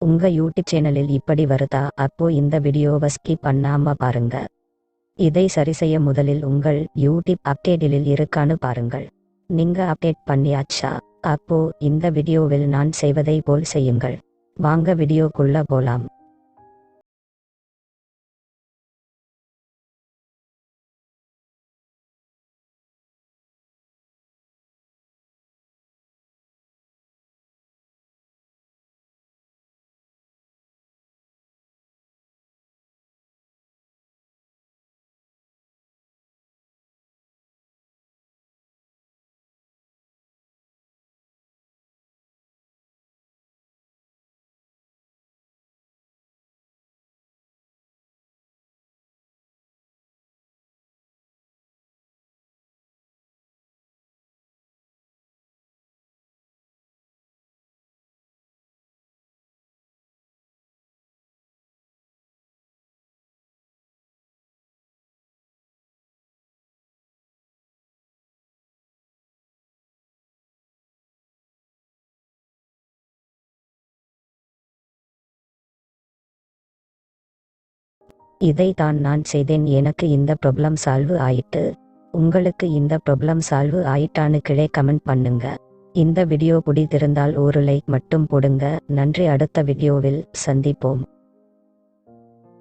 உங்க யூடியூப் சேனலில் இப்படி வருதா? அப்போ இந்த வீடியோவை ஸ்கிப் பண்ணாம பாருங்க. இதை சரி செய்ய முதலில் உங்கள் யூடியூப் அப்டேட்டில் இருக்கான்னு பாருங்கள். நீங்க அப்டேட் பண்ணியாச்சா? அப்போ இந்த வீடியோவில் நான் செய்வதை போல் செய்யுங்கள். வாங்க வீடியோக்குள்ள போலாம். இதை தான் நான் செய்தேன். எனக்கு இந்த ப்ராப்ளம் சால்வ் ஆயிட்டு. உங்களுக்கு இந்த ப்ராப்ளம் சால்வ் ஆயிட்டான்னு கீழே கமெண்ட் பண்ணுங்க. இந்த வீடியோ பிடித்திருந்தால் ஒரு லைக் மட்டும் போடுங்க. நன்றி. அடுத்த வீடியோவில் சந்திப்போம்.